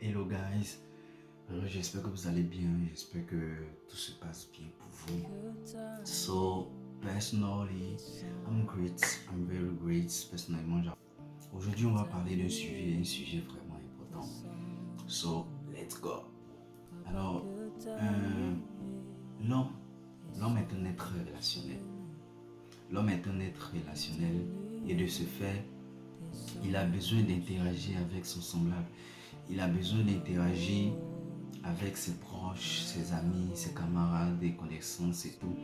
Hello guys, j'espère que vous allez bien, j'espère que tout se passe bien pour vous. So, personally, I'm great, I'm very great, personnellement. Aujourd'hui, on va parler d'un sujet, un sujet vraiment important. So, let's go. Alors, l'homme est un être relationnel. L'homme est un être relationnel et de ce fait, il a besoin d'interagir avec son semblable. Il a besoin d'interagir avec ses proches, ses amis, ses camarades, des connaissances et tout.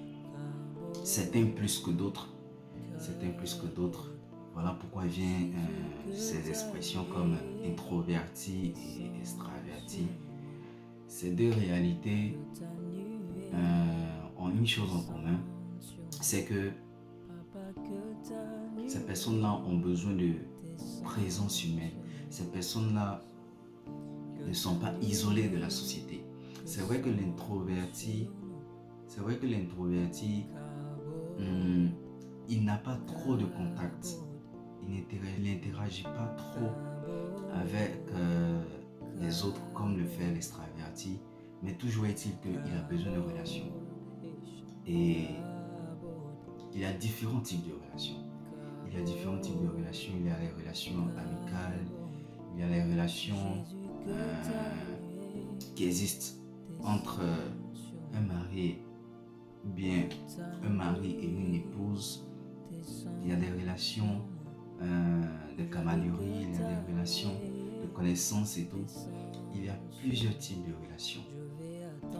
Certains plus que d'autres. Certains plus que d'autres. Voilà pourquoi viennent ces expressions comme introverti et extraverti. Ces deux réalités ont une chose en commun, c'est que ces personnes-là ont besoin de présence humaine. Ces personnes-là ne sont pas isolées de la société. C'est vrai que l'introverti, il n'a pas trop de contact. Il n'interagit pas trop avec les autres comme le fait l'extraverti. Mais toujours est-il qu'il a besoin de relations. Et il y a différents types de relations. Il y a les relations amicales, il y a les relations qui existent entre un mari ou bien un mari et une épouse. Il y a des relations de camaraderie, il y a des relations de connaissances et tout. Il y a plusieurs types de relations.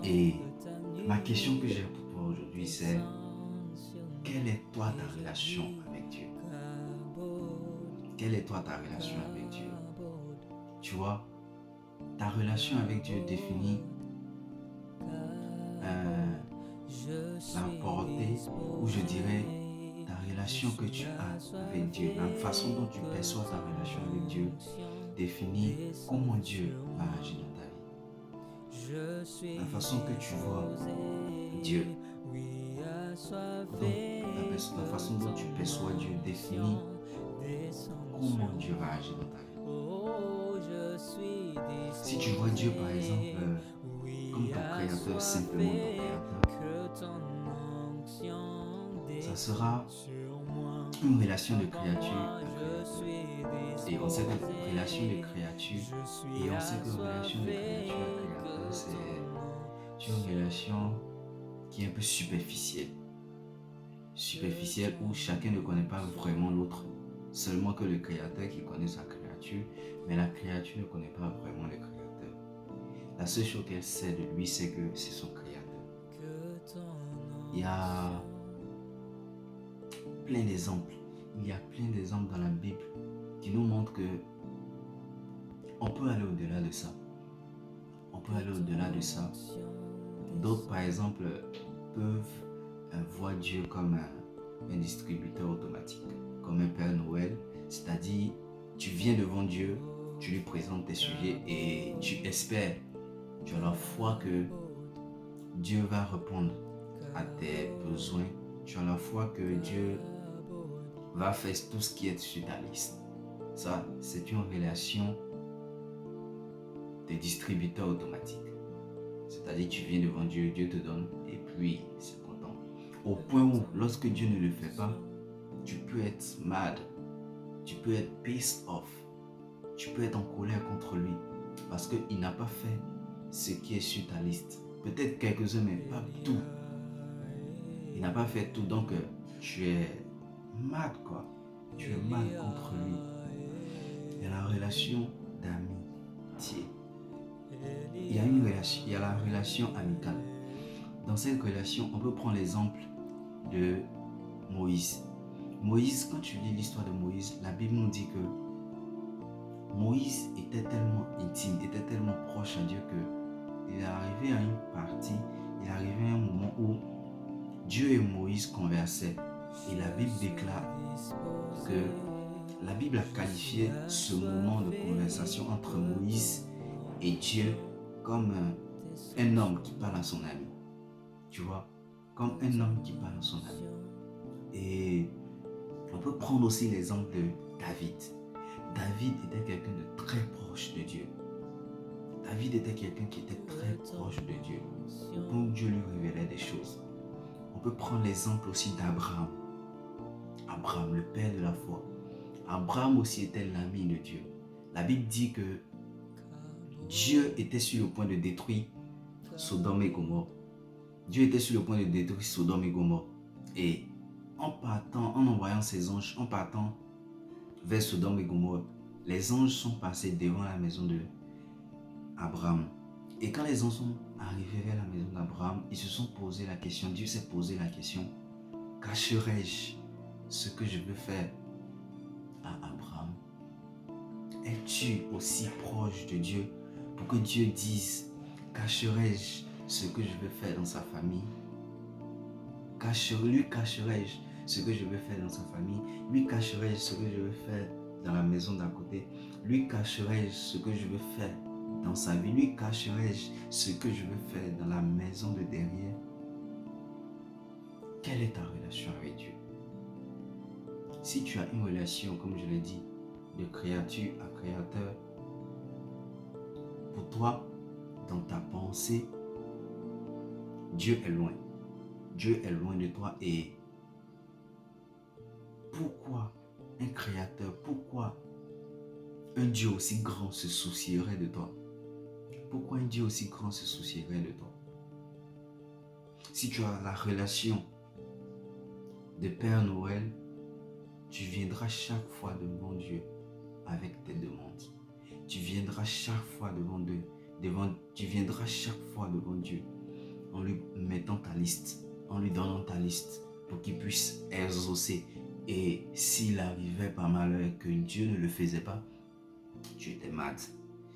Et ma question que j'ai pour toi aujourd'hui, c'est: quelle est toi ta relation avec Dieu? Quelle est toi ta relation avec Dieu? Tu vois, ta relation avec Dieu définit la portée, ou je dirais ta relation que tu as avec Dieu. La façon dont tu perçois ta relation avec Dieu définit comment Dieu va agir dans ta vie. La façon que tu vois Dieu, donc la façon dont tu perçois Dieu définit comment Dieu va agir dans ta vie. Si tu vois Dieu par exemple comme ton créateur, simplement ton créateur, ça sera une relation de créature à créateur. Et on sait que relation de créature à créateur, c'est une relation qui est un peu superficielle. Superficielle où chacun ne connaît pas vraiment l'autre. Seulement que le créateur qui connaît sa créature, mais la créature ne connaît pas vraiment le créateur. La seule chose qu'elle sait de lui, c'est que c'est son créateur. Il y a plein d'exemples. Il y a plein d'exemples dans la Bible qui nous montrent que on peut aller au-delà de ça. On peut aller au-delà de ça. D'autres, par exemple, peuvent voir Dieu comme un distributeur automatique, comme un Père Noël. C'est-à-dire, tu viens devant Dieu, tu lui présentes tes sujets et tu espères, tu as la foi que Dieu va répondre à tes besoins. Tu as la foi que Dieu va faire tout ce qui est sur ta liste. Ça, c'est une relation de distributeur automatique. C'est-à-dire, tu viens devant Dieu, Dieu te donne et puis c'est content. Au point où, lorsque Dieu ne le fait pas, tu peux être mad, tu peux être pissed off, tu peux être en colère contre lui parce qu'il n'a pas fait ce qui est sur ta liste. Peut-être quelques-uns, mais pas tout. Il n'a pas fait tout, donc tu es mad quoi. Tu es mad contre lui. Il y a la relation d'amitié. Il y a la relation amicale. Dans cette relation, on peut prendre l'exemple de Moïse. Moïse, quand tu lis l'histoire de Moïse, la Bible nous dit que Moïse était tellement intime, était tellement proche à Dieu que il est arrivé à une partie, il est arrivé à un moment où Dieu et Moïse conversaient. Et la Bible déclare que la Bible a qualifié ce moment de conversation entre Moïse et Dieu comme un homme qui parle à son ami. Tu vois, comme un homme qui parle à son ami. Et on peut prendre aussi l'exemple de David. David était quelqu'un de très proche de Dieu. David était quelqu'un qui était très proche de Dieu. Donc Dieu lui révélait des choses. On peut prendre l'exemple aussi d'Abraham. Abraham, le père de la foi. Abraham aussi était l'ami de Dieu. La Bible dit que Dieu était sur le point de détruire Sodome et Gomorrhe. Dieu était sur le point de détruire Sodome et Gomorrhe. Et en partant, en envoyant ses anges, en partant vers Sodome et Gomorrhe, les anges sont passés devant la maison de Abraham. Et quand les anges sont arrivés vers la maison d'Abraham, ils se sont posé la question, Dieu s'est posé la question, cacherai-je ce que je veux faire à Abraham? Es-tu aussi proche de Dieu pour que Dieu dise, cacherai-je ce que je veux faire dans sa famille? Lui cacherai-je ce que je veux faire dans sa famille? Lui cacherai-je ce que je veux faire dans la maison d'à côté? Lui cacherai-je ce que je veux faire dans sa vie? Lui cacherai-je ce que je veux faire dans la maison de derrière? Quelle est ta relation avec Dieu? Si tu as une relation, comme je l'ai dit, de créature à créateur, pour toi, dans ta pensée, Dieu est loin. Dieu est loin de toi. Et pourquoi un créateur, pourquoi un Dieu aussi grand se soucierait de toi? Pourquoi un Dieu aussi grand se soucierait de toi? Si tu as la relation de Père Noël, tu viendras chaque fois devant Dieu avec tes demandes. Tu viendras chaque fois tu viendras chaque fois devant Dieu en lui mettant ta liste, en lui donnant ta liste pour qu'il puisse exaucer. Et s'il arrivait par malheur que Dieu ne le faisait pas, tu étais malade.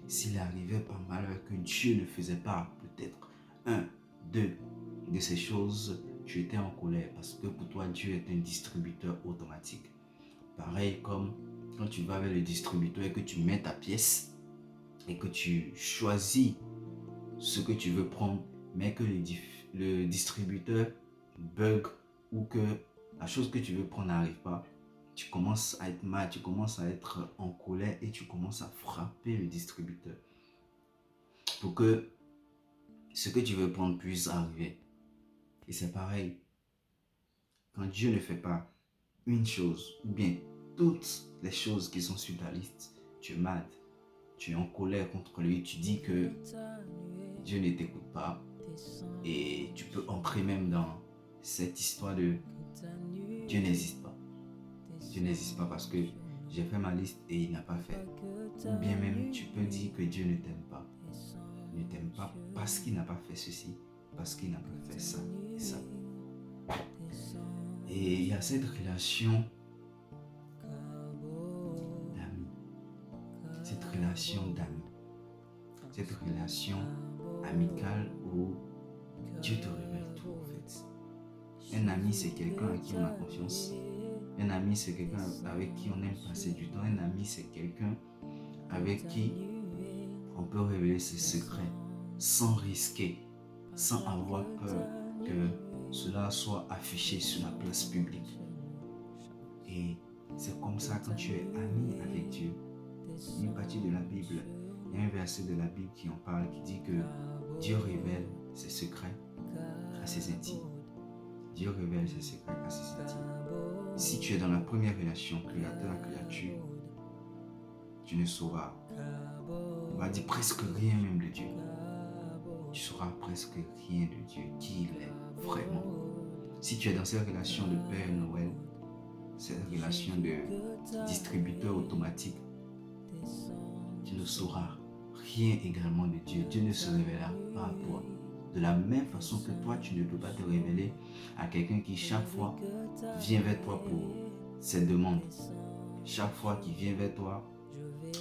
S'il arrivait par malheur que Dieu ne faisait pas peut-être deux de ces choses, tu étais en colère parce que pour toi, Dieu est un distributeur automatique. Pareil comme quand tu vas vers le distributeur et que tu mets ta pièce et que tu choisis ce que tu veux prendre, mais que le distributeur bug ou que la chose que tu veux prendre n'arrive pas, tu commences à être mal, tu commences à être en colère et tu commences à frapper le distributeur pour que ce que tu veux prendre puisse arriver. Et c'est pareil, quand Dieu ne fait pas une chose ou bien toutes les choses qui sont sur ta liste, tu es mal, tu es en colère contre lui, tu dis que Dieu ne t'écoute pas et tu peux entrer même dans cette histoire de Dieu n'existe pas. Dieu n'existe pas parce que j'ai fait ma liste et il n'a pas fait. Ou bien même tu peux dire que Dieu ne t'aime pas. Il ne t'aime pas parce qu'il n'a pas fait ceci, parce qu'il n'a pas fait ça et ça. Et il y a cette relation d'amis. Cette relation d'amis. Cette relation amicale où Dieu te révèle tout en fait. Un ami, c'est quelqu'un à qui on a confiance. Un ami, c'est quelqu'un avec qui on aime passer du temps. Un ami, c'est quelqu'un avec qui on peut révéler ses secrets sans risquer, sans avoir peur que cela soit affiché sur la place publique. Et c'est comme ça quand tu es ami avec Dieu. Une partie de la Bible, il y a un verset de la Bible qui en parle, qui dit que Dieu révèle ses secrets à ses intimes. Dieu révèle ses secrets à ses intimes. Si tu es dans la première relation créateur à créature, tu ne sauras, on va dire presque rien même de Dieu. Tu sauras presque rien de Dieu, qui il est vraiment. Si tu es dans cette relation de Père Noël, cette relation de distributeur automatique, tu ne sauras rien également de Dieu. Dieu ne se révélera pas à toi. De la même façon que toi, tu ne peux pas te révéler à quelqu'un qui chaque fois vient vers toi pour ses demandes. Chaque fois qu'il vient vers toi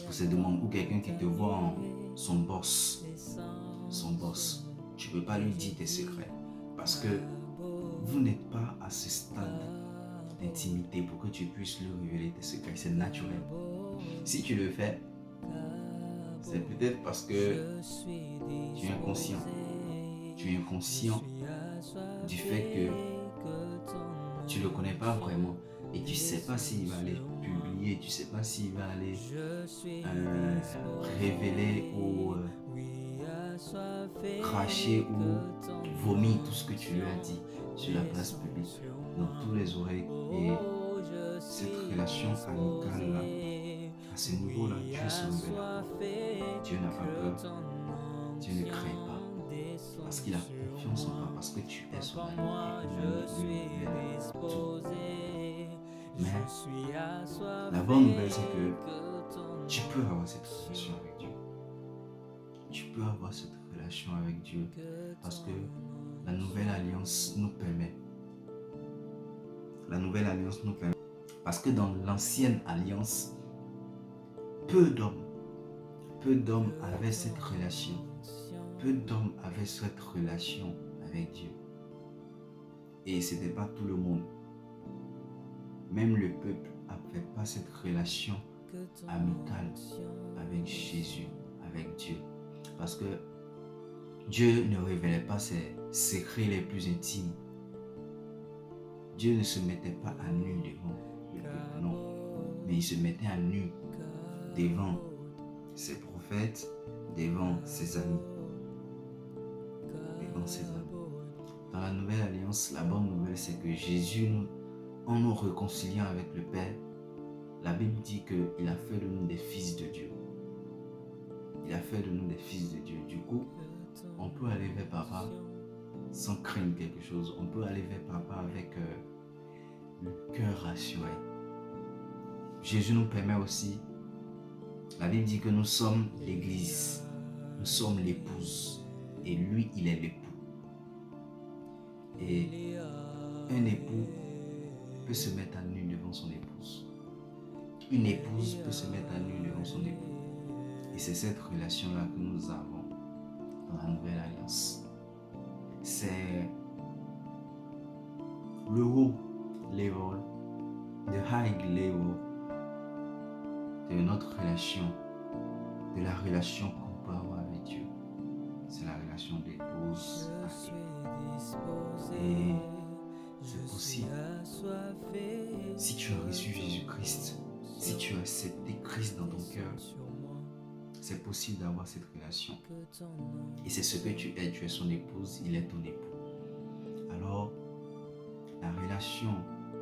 pour ses demandes, ou quelqu'un qui te voit en son boss. Tu ne peux pas lui dire tes secrets parce que vous n'êtes pas à ce stade d'intimité pour que tu puisses lui révéler tes secrets. C'est naturel. Si tu le fais, c'est peut-être parce que tu es inconscient. Tu es inconscient du fait que tu ne le connais pas vraiment et tu ne sais pas s'il va aller publier, tu ne sais pas s'il va aller révéler ou cracher ou vomir tout ce que tu lui as dit sur la place publique, dans tous les oreilles. Et cette relation amicale-là, à ce niveau-là, Dieu se révèle à toi. Dieu n'a pas peur, Dieu ne craint pas, parce qu'il a confiance en toi, parce que tu es son ami. Et un ami lui révèle tout. Mais la bonne nouvelle, c'est que tu peux avoir cette relation avec Dieu. Tu peux avoir cette relation avec Dieu parce que la nouvelle alliance nous permet. La nouvelle alliance nous permet. Parce que dans l'ancienne alliance, peu d'hommes avaient cette relation. Peu d'hommes avaient cette relation avec Dieu. Et ce n'était pas tout le monde. Même le peuple n'avait pas cette relation amicale avec Jésus, avec Dieu. Parce que Dieu ne révélait pas ses secrets les plus intimes. Dieu ne se mettait pas à nu devant le peuple, non. Mais il se mettait à nu devant ses prophètes, devant ses amis. Devant ses amis. Dans la nouvelle alliance, la bonne nouvelle, c'est que Jésus, en nous réconciliant avec le Père, la Bible dit qu'il a fait de nous des fils de Dieu. Il a fait de nous des fils de Dieu. Du coup, on peut aller vers Papa sans craindre quelque chose. On peut aller vers Papa avec le cœur rassuré. Jésus nous permet aussi, la Bible dit que nous sommes l'Église, nous sommes l'épouse et lui, il est l'époux. Et un époux peut se mettre à nu devant son épouse. Une épouse peut se mettre à nu devant son époux. Et c'est cette relation-là que nous avons dans la nouvelle alliance. C'est le haut level, the high level de notre relation, de la relation qu'on peut avoir avec Dieu. C'est la relation d'épouse à époux. Et c'est possible. Si tu as reçu Jésus-Christ, si tu as accepté Christ dans ton cœur, c'est possible d'avoir cette relation. Et c'est ce que tu es son épouse, il est ton époux. Alors, la relation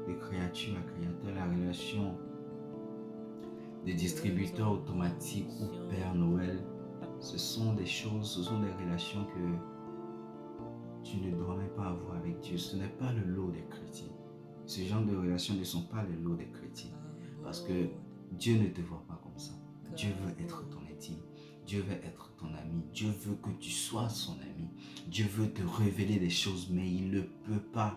de créature à créateur, la relation de distributeur automatique ou Père Noël, ce sont des choses, ce sont des relations que tu ne dois même pas avoir avec Dieu. Ce n'est pas le lot des chrétiens. Ce genre de relations ne sont pas le lot des chrétiens. Parce que Dieu ne te voit pas comme ça. Dieu veut être ton intime. Dieu veut être ton ami. Dieu veut que tu sois son ami. Dieu veut te révéler des choses, mais il ne peut pas.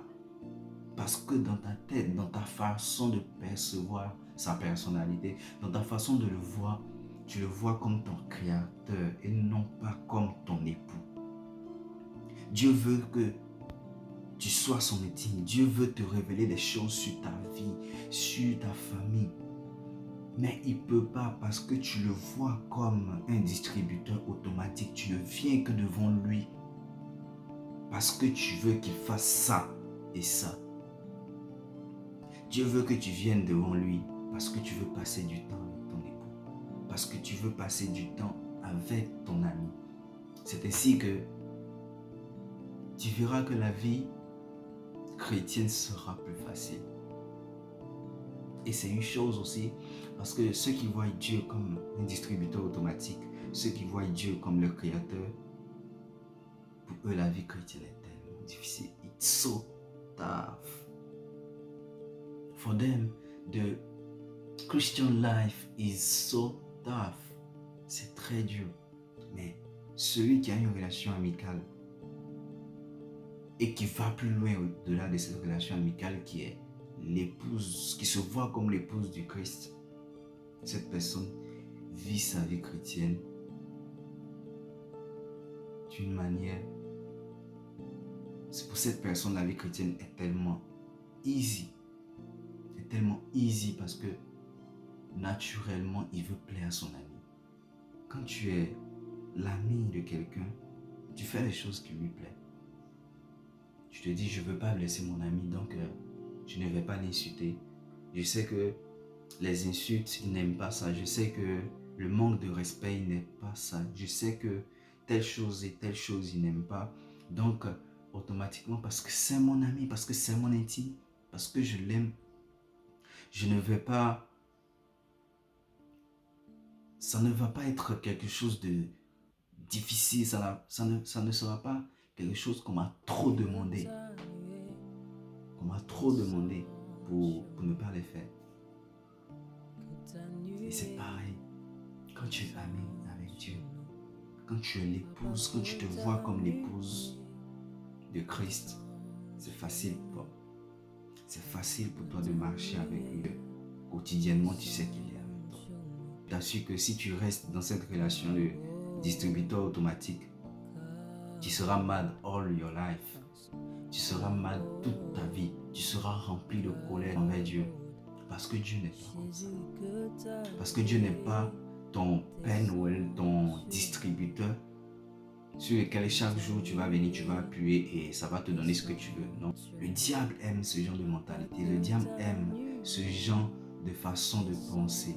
Parce que dans ta tête, dans ta façon de percevoir sa personnalité, dans ta façon de le voir, tu le vois comme ton créateur et non pas comme ton époux. Dieu veut que tu sois son intime. Dieu veut te révéler des choses sur ta vie, sur ta famille. Mais il ne peut pas parce que tu le vois comme un distributeur automatique. Tu ne viens que devant lui parce que tu veux qu'il fasse ça et ça. Dieu veut que tu viennes devant lui parce que tu veux passer du temps avec ton époux. Parce que tu veux passer du temps avec ton ami. C'est ainsi que tu verras que la vie chrétienne sera plus facile. Et c'est une chose aussi, parce que ceux qui voient Dieu comme un distributeur automatique, ceux qui voient Dieu comme le créateur, pour eux la vie chrétienne est tellement difficile. It's so tough. For them, the Christian life is so tough. C'est très dur. Mais celui qui a une relation amicale et qui va plus loin au-delà de cette relation amicale qui est l'épouse, qui se voit comme l'épouse du Christ, cette personne vit sa vie chrétienne d'une manière. C'est pour cette personne la vie chrétienne est tellement easy. C'est tellement easy parce que naturellement il veut plaire à son ami. Quand tu es l'ami de quelqu'un, tu fais les choses qui lui plaisent. Tu te dis je ne veux pas blesser mon ami donc je ne vais pas l'insulter. Je sais que les insultes, ils n'aiment pas ça. Je sais que le manque de respect, il n'aime pas ça. Je sais que telle chose et telle chose il n'aime pas. Donc, automatiquement, parce que c'est mon ami, parce que c'est mon intime, parce que je l'aime, je ne vais pas... Ça ne va pas être quelque chose de difficile, ça ne sera pas quelque chose qu'on m'a trop demandé. Qu'on m'a trop demandé pour ne pas les faire. Et c'est pareil, quand tu es ami avec Dieu, quand tu es l'épouse, quand tu te vois comme l'épouse de Christ, c'est facile pour toi. C'est facile pour toi de marcher avec lui. Quotidiennement, tu sais qu'il est avec toi. Je t'assure que si tu restes dans cette relation de distributeur automatique, tu seras mad all your life. Tu seras mad toute ta vie. Tu seras rempli de colère envers Dieu. Parce que Dieu n'est pas comme ça. Parce que Dieu n'est pas ton Père Noël, ton distributeur sur lequel chaque jour tu vas venir, tu vas appuyer et ça va te donner ce que tu veux. Non. Le diable aime ce genre de mentalité. Le diable aime ce genre de façon de penser.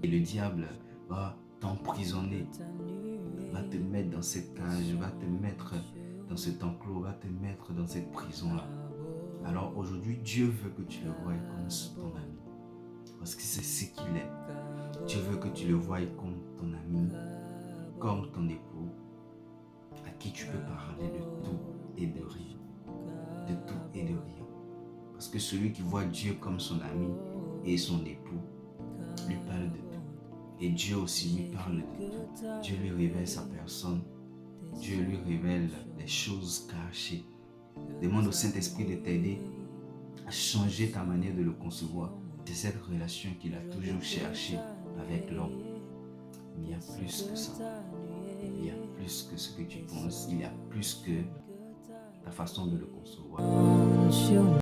Et le diable va t'emprisonner, va te mettre dans cette cage, va te mettre dans cet enclos, va te mettre dans cette prison-là. Alors aujourd'hui, Dieu veut que tu le voies comme ton ami. Parce que c'est ce qu'il est. Dieu veut que tu le voies comme ton ami, comme ton époux, à qui tu peux parler de tout et de rien. De tout et de rien. Parce que celui qui voit Dieu comme son ami et son époux, lui parle de tout. Et Dieu aussi lui parle de tout. Dieu lui révèle sa personne. Dieu lui révèle les choses cachées. Demande au Saint-Esprit de t'aider à changer ta manière de le concevoir. C'est cette relation qu'il a toujours cherchée avec l'homme. Mais il y a plus que ça. Il y a plus que ce que tu penses. Il y a plus que ta façon de le concevoir.